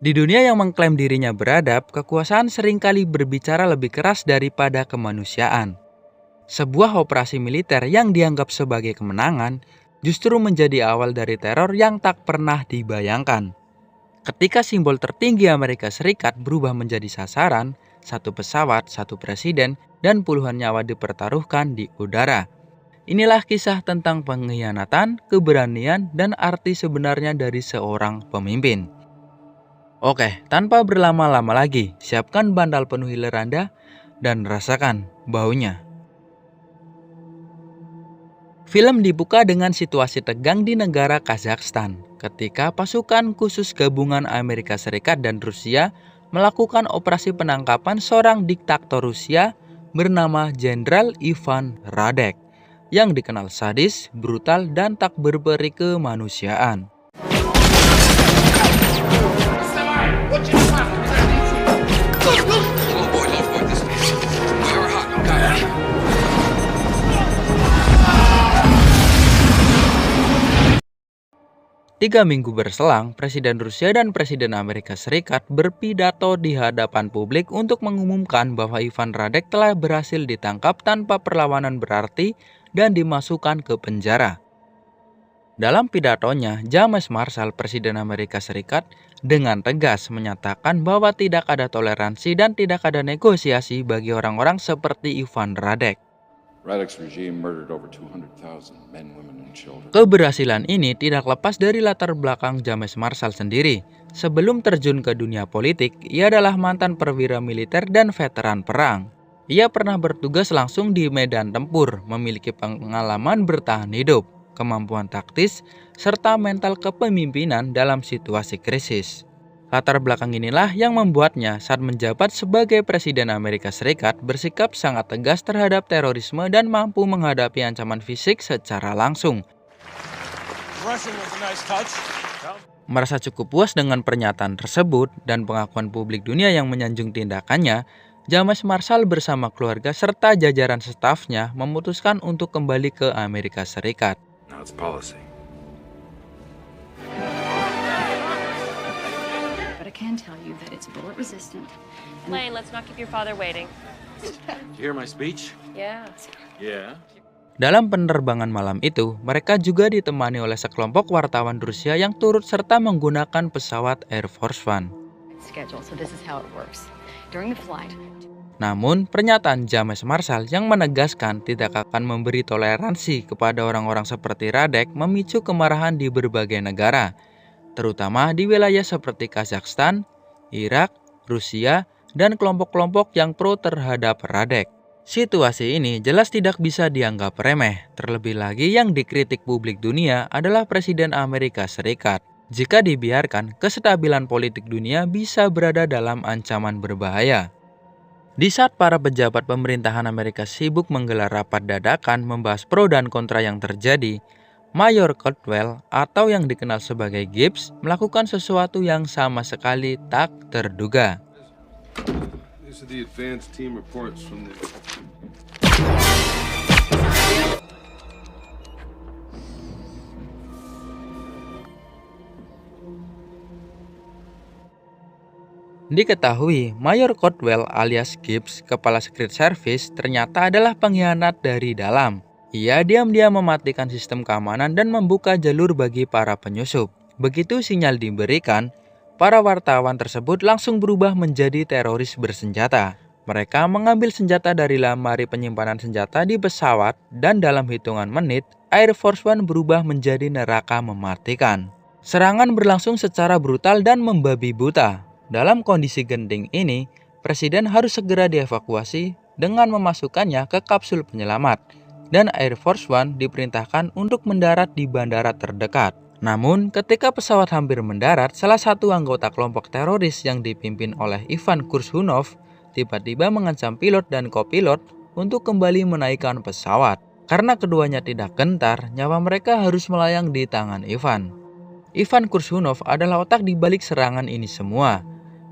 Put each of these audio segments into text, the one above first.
Di dunia yang mengklaim dirinya beradab, kekuasaan seringkali berbicara lebih keras daripada kemanusiaan. Sebuah operasi militer yang dianggap sebagai kemenangan justru menjadi awal dari teror yang tak pernah dibayangkan. Ketika simbol tertinggi Amerika Serikat berubah menjadi sasaran, satu pesawat, satu presiden, dan puluhan nyawa dipertaruhkan di udara. Inilah kisah tentang pengkhianatan, keberanian, dan arti sebenarnya dari seorang pemimpin. Oke, tanpa berlama-lama lagi, siapkan bantal penuh hiler Anda dan rasakan baunya. Film dibuka dengan situasi tegang di negara Kazakhstan ketika pasukan khusus gabungan Amerika Serikat dan Rusia melakukan operasi penangkapan seorang diktator Rusia bernama Jenderal Ivan Radek yang dikenal sadis, brutal, dan tak berperi kemanusiaan. 3 minggu berselang, Presiden Rusia dan Presiden Amerika Serikat berpidato di hadapan publik untuk mengumumkan bahwa Ivan Radek telah berhasil ditangkap tanpa perlawanan berarti dan dimasukkan ke penjara. Dalam pidatonya, James Marshall, Presiden Amerika Serikat, dengan tegas menyatakan bahwa tidak ada toleransi dan tidak ada negosiasi bagi orang-orang seperti Ivan Radek. Keberhasilan ini tidak lepas dari latar belakang James Marshall sendiri. Sebelum terjun ke dunia politik, ia adalah mantan perwira militer dan veteran perang. Ia pernah bertugas langsung di medan tempur, memiliki pengalaman bertahan hidup, kemampuan taktis, serta mental kepemimpinan dalam situasi krisis. Latar belakang inilah yang membuatnya saat menjabat sebagai Presiden Amerika Serikat bersikap sangat tegas terhadap terorisme dan mampu menghadapi ancaman fisik secara langsung. Merasa cukup puas dengan pernyataan tersebut dan pengakuan publik dunia yang menyanjung tindakannya, James Marshall bersama keluarga serta jajaran stafnya memutuskan untuk kembali ke Amerika Serikat. Can tell you that it's bullet resistant. Lane, let's not keep your father waiting. Did you hear my speech? Yeah. Yeah. Dalam penerbangan malam itu, mereka juga ditemani oleh sekelompok wartawan Rusia yang turut serta menggunakan pesawat Air Force One. Schedule, so this is how it works. During the flight. Namun, pernyataan James Marshall yang menegaskan tidak akan memberi toleransi kepada orang-orang seperti Radek memicu kemarahan di berbagai negara, terutama di wilayah seperti Kazakhstan, Irak, Rusia, dan kelompok-kelompok yang pro terhadap Radek. Situasi ini jelas tidak bisa dianggap remeh, terlebih lagi yang dikritik publik dunia adalah Presiden Amerika Serikat. Jika dibiarkan, kestabilan politik dunia bisa berada dalam ancaman berbahaya. Di saat para pejabat pemerintahan Amerika sibuk menggelar rapat dadakan membahas pro dan kontra yang terjadi, Mayor Caldwell atau yang dikenal sebagai Gibbs melakukan sesuatu yang sama sekali tak terduga. Diketahui, Mayor Caldwell alias Gibbs, kepala Secret Service, ternyata adalah pengkhianat dari dalam. Ia diam-diam mematikan sistem keamanan dan membuka jalur bagi para penyusup. Begitu sinyal diberikan, para wartawan tersebut langsung berubah menjadi teroris bersenjata. Mereka mengambil senjata dari lemari penyimpanan senjata di pesawat dan dalam hitungan menit, Air Force One berubah menjadi neraka mematikan. Serangan berlangsung secara brutal dan membabi buta. Dalam kondisi genting ini, Presiden harus segera dievakuasi dengan memasukkannya ke kapsul penyelamat. Dan Air Force One diperintahkan untuk mendarat di bandara terdekat. Namun, ketika pesawat hampir mendarat, salah satu anggota kelompok teroris yang dipimpin oleh Ivan Kurshunov tiba-tiba mengancam pilot dan kopilot untuk kembali menaikkan pesawat. Karena keduanya tidak gentar, nyawa mereka harus melayang di tangan Ivan. Ivan Kurshunov adalah otak di balik serangan ini semua.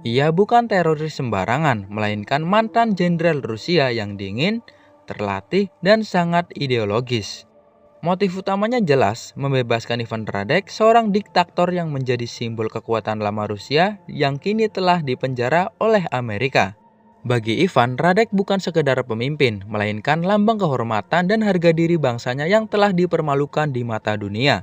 Ia bukan teroris sembarangan, melainkan mantan jenderal Rusia yang dingin, terlatih, dan sangat ideologis. Motif utamanya jelas, membebaskan Ivan Radek, seorang diktator yang menjadi simbol kekuatan lama Rusia yang kini telah dipenjara oleh Amerika. Bagi Ivan, Radek bukan sekedar pemimpin, melainkan lambang kehormatan dan harga diri bangsanya yang telah dipermalukan di mata dunia.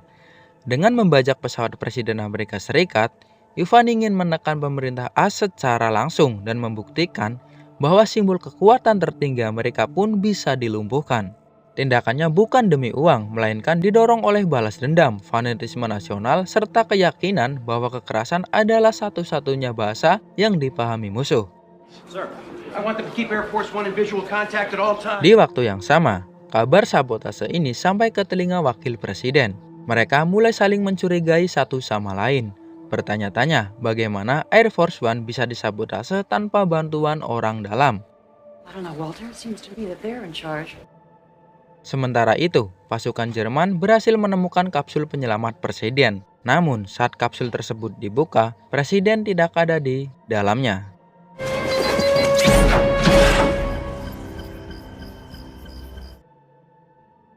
Dengan membajak pesawat Presiden Amerika Serikat, Ivan ingin menekan pemerintah AS secara langsung dan membuktikan bahwa simbol kekuatan tertinggi Amerika pun bisa dilumpuhkan. Tindakannya bukan demi uang, melainkan didorong oleh balas dendam, fanatisme nasional, serta keyakinan bahwa kekerasan adalah satu-satunya bahasa yang dipahami musuh. Sir, I want them to keep Air Force One in visual contact at all times. Di waktu yang sama, kabar sabotase ini sampai ke telinga wakil presiden. Mereka mulai saling mencurigai satu sama lain. Bertanya-tanya bagaimana Air Force One bisa disabotase tanpa bantuan orang dalam. I don't know, Walter. It seems to me that they're in charge. Sementara itu, pasukan Jerman berhasil menemukan kapsul penyelamat presiden. Namun, saat kapsul tersebut dibuka, presiden tidak ada di dalamnya.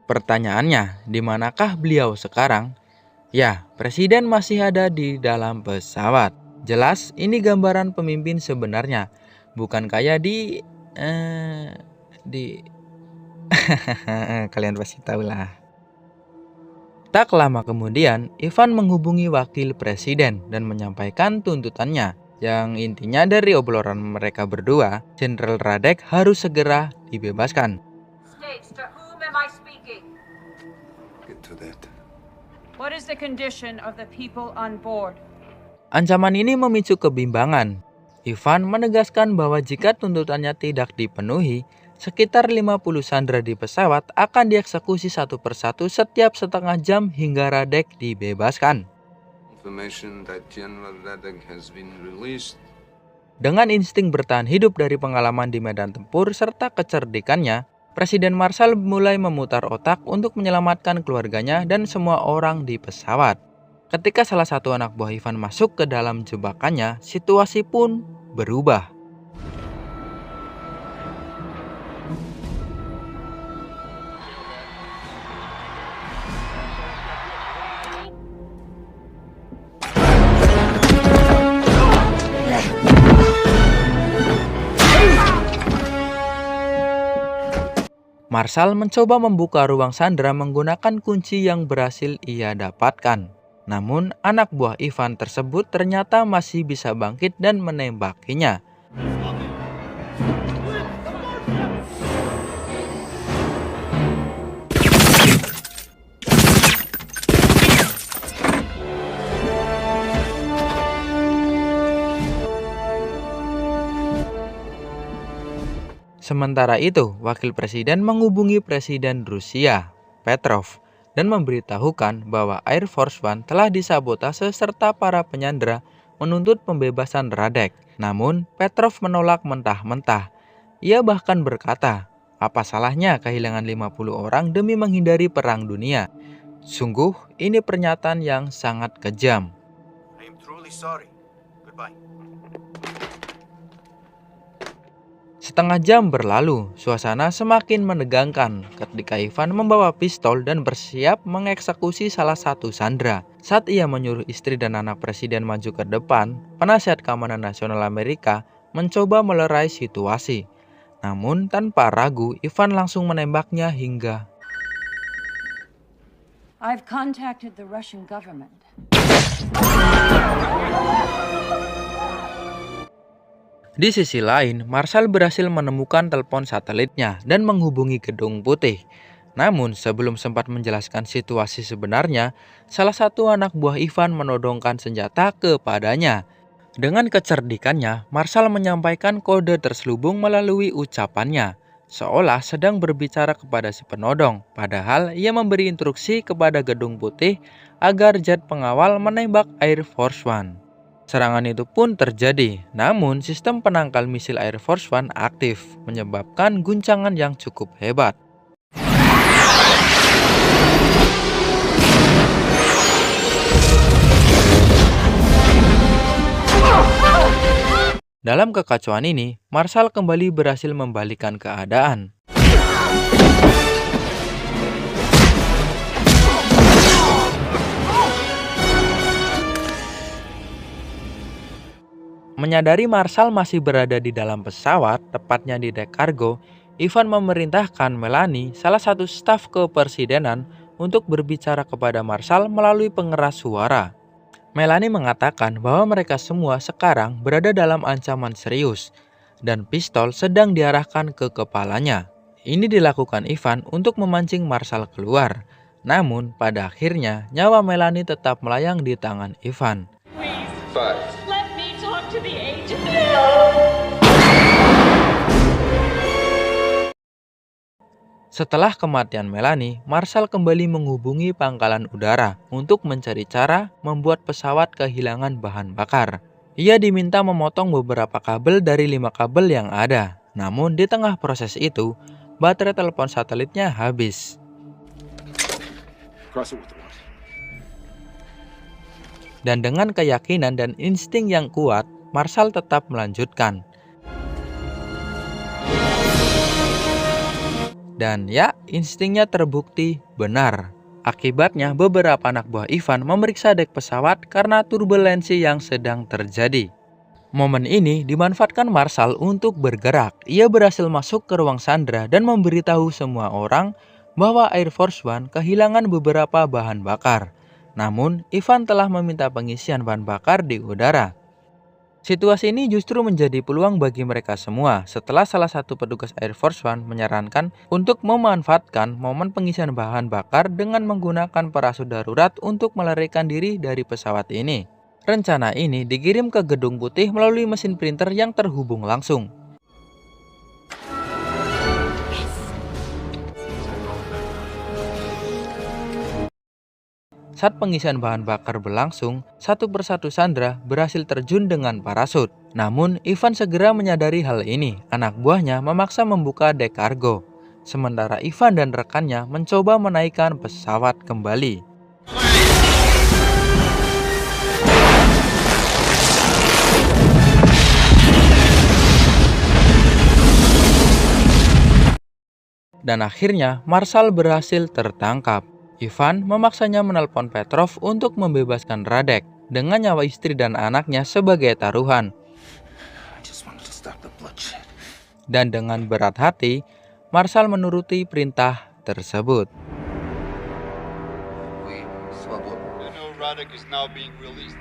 Pertanyaannya, di manakah beliau sekarang? Ya, presiden masih ada di dalam pesawat. Jelas, ini gambaran pemimpin sebenarnya. Bukan kayak di kalian pasti tahu lah. Tak lama kemudian, Ivan menghubungi wakil presiden dan menyampaikan tuntutannya. Yang intinya dari obrolan mereka berdua, Jenderal Radek harus segera dibebaskan. States, to whom am I speaking? Get to that. What is the condition of the people on board? Ancaman ini memicu kebimbangan. Ivan menegaskan bahwa jika tuntutannya tidak dipenuhi, sekitar 50 sandera di pesawat akan dieksekusi satu persatu setiap setengah jam hingga Radek dibebaskan. Information that General Radek has been released. Dengan insting bertahan hidup dari pengalaman di medan tempur serta kecerdikannya, Presiden Marshall mulai memutar otak untuk menyelamatkan keluarganya dan semua orang di pesawat. Ketika salah satu anak buah Ivan masuk ke dalam jebakannya, situasi pun berubah. Marshall mencoba membuka ruang sandera menggunakan kunci yang berhasil ia dapatkan. Namun, anak buah Ivan tersebut ternyata masih bisa bangkit dan menembakinya. Sementara itu, wakil presiden menghubungi Presiden Rusia, Petrov, dan memberitahukan bahwa Air Force One telah disabotase serta para penyandera menuntut pembebasan Radek. Namun, Petrov menolak mentah-mentah. Ia bahkan berkata, apa salahnya kehilangan 50 orang demi menghindari perang dunia? Sungguh, ini pernyataan yang sangat kejam. I am truly sorry. Goodbye. Setengah jam berlalu, suasana semakin menegangkan ketika Ivan membawa pistol dan bersiap mengeksekusi salah satu sandera. Saat ia menyuruh istri dan anak presiden maju ke depan, penasihat keamanan nasional Amerika mencoba melerai situasi. Namun tanpa ragu, Ivan langsung menembaknya hingga I've contacted the Russian government. Di sisi lain, Marshall berhasil menemukan telepon satelitnya dan menghubungi Gedung Putih. Namun, sebelum sempat menjelaskan situasi sebenarnya, salah satu anak buah Ivan menodongkan senjata kepadanya. Dengan kecerdikannya, Marshall menyampaikan kode terselubung melalui ucapannya, seolah sedang berbicara kepada si penodong. Padahal, ia memberi instruksi kepada Gedung Putih agar jet pengawal menembak Air Force One. Serangan itu pun terjadi, namun sistem penangkal misil Air Force One aktif, menyebabkan guncangan yang cukup hebat. Dalam kekacauan ini, Marshall kembali berhasil membalikan keadaan. Menyadari Marshall masih berada di dalam pesawat, tepatnya di dek kargo, Ivan memerintahkan Melanie, salah satu staf kepresidenan, untuk berbicara kepada Marshall melalui pengeras suara. Melanie mengatakan bahwa mereka semua sekarang berada dalam ancaman serius, dan pistol sedang diarahkan ke kepalanya. Ini dilakukan Ivan untuk memancing Marshall keluar. Namun, pada akhirnya, nyawa Melanie tetap melayang di tangan Ivan. Let me talk to the agent. Setelah kematian Melanie, Marshall kembali menghubungi pangkalan udara untuk mencari cara membuat pesawat kehilangan bahan bakar. Ia diminta memotong beberapa kabel dari 5 kabel yang ada. Namun di tengah proses itu, baterai telepon satelitnya habis. Cross it with the one. Dan dengan keyakinan dan insting yang kuat, Marshall tetap melanjutkan. Dan ya, instingnya terbukti benar. Akibatnya, beberapa anak buah Ivan memeriksa dek pesawat karena turbulensi yang sedang terjadi. Momen ini dimanfaatkan Marshall untuk bergerak. Ia berhasil masuk ke ruang Sandra dan memberitahu semua orang bahwa Air Force One kehilangan beberapa bahan bakar. Namun, Ivan telah meminta pengisian bahan bakar di udara. Situasi ini justru menjadi peluang bagi mereka semua setelah salah satu petugas Air Force One menyarankan untuk memanfaatkan momen pengisian bahan bakar dengan menggunakan parasut darurat untuk melarikan diri dari pesawat ini. Rencana ini dikirim ke Gedung Putih melalui mesin printer yang terhubung langsung. Saat pengisian bahan bakar berlangsung, satu persatu Sandra berhasil terjun dengan parasut. Namun, Ivan segera menyadari hal ini. Anak buahnya memaksa membuka dek kargo. Sementara Ivan dan rekannya mencoba menaikkan pesawat kembali. Dan akhirnya, Marshall berhasil tertangkap. Ivan memaksanya menelpon Petrov untuk membebaskan Radek dengan nyawa istri dan anaknya sebagai taruhan. Dan dengan berat hati, Marshall menuruti perintah tersebut. Radek is now being released.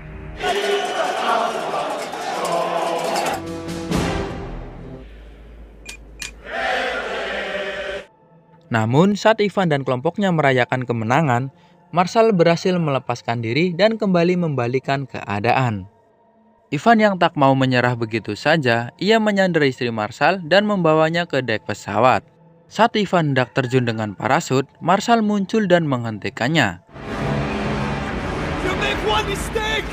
Namun, saat Ivan dan kelompoknya merayakan kemenangan, Marshall berhasil melepaskan diri dan kembali membalikan keadaan. Ivan yang tak mau menyerah begitu saja, ia menyandera istri Marshall dan membawanya ke dek pesawat. Saat Ivan hendak terjun dengan parasut, Marshall muncul dan menghentikannya. You make one mistake!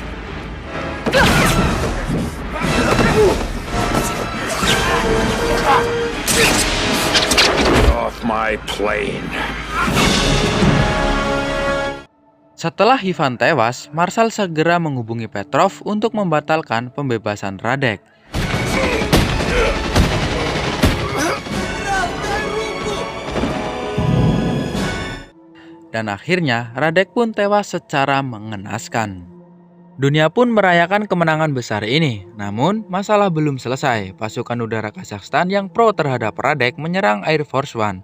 Off my plane. Setelah Ivan tewas, Marshall segera menghubungi Petrov untuk membatalkan pembebasan Radek. Dan akhirnya, Radek pun tewas secara mengenaskan. Dunia pun merayakan kemenangan besar ini. Namun, masalah belum selesai. Pasukan udara Kazakhstan yang pro terhadap Radek menyerang Air Force One.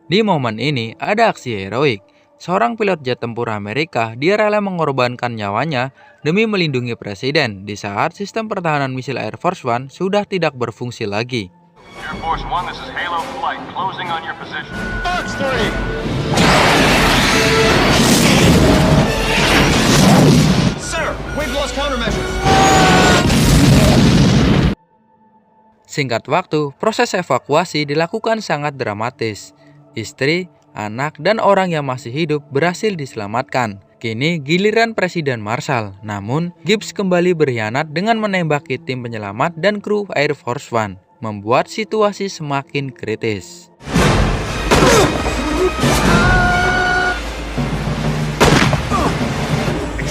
Di momen ini, ada aksi heroik. Seorang pilot jet tempur Amerika, dia rela mengorbankan nyawanya demi melindungi presiden di saat sistem pertahanan misil Air Force One sudah tidak berfungsi lagi. Air Force One, this is Halo Flight, closing on your position. Arms 3! Sir, we've lost countermeasures. Singkat waktu, proses evakuasi dilakukan sangat dramatis. Istri, anak, dan orang yang masih hidup berhasil diselamatkan. Kini giliran Presiden Marshall. Namun, Gibbs kembali berkhianat dengan menembaki tim penyelamat dan kru Air Force One, membuat situasi semakin kritis.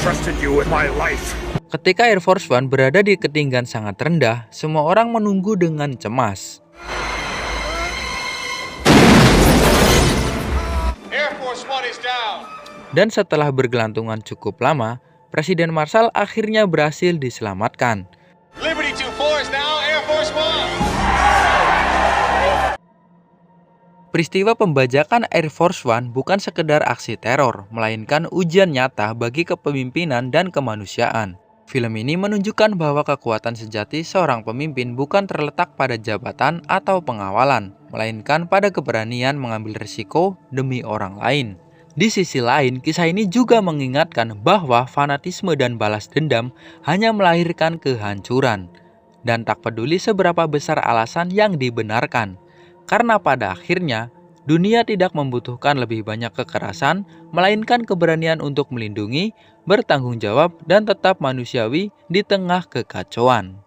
Trusted you with my life. Ketika Air Force One berada di ketinggian sangat rendah, semua orang menunggu dengan cemas. Air Force One is down. Dan setelah bergelantungan cukup lama, Presiden Marshall akhirnya berhasil diselamatkan. Liberty 2 Peristiwa pembajakan Air Force One bukan sekedar aksi teror, melainkan ujian nyata bagi kepemimpinan dan kemanusiaan. Film ini menunjukkan bahwa kekuatan sejati seorang pemimpin bukan terletak pada jabatan atau pengawalan, melainkan pada keberanian mengambil risiko demi orang lain. Di sisi lain, kisah ini juga mengingatkan bahwa fanatisme dan balas dendam hanya melahirkan kehancuran, dan tak peduli seberapa besar alasan yang dibenarkan. Karena pada akhirnya, dunia tidak membutuhkan lebih banyak kekerasan, melainkan keberanian untuk melindungi, bertanggung jawab, dan tetap manusiawi di tengah kekacauan.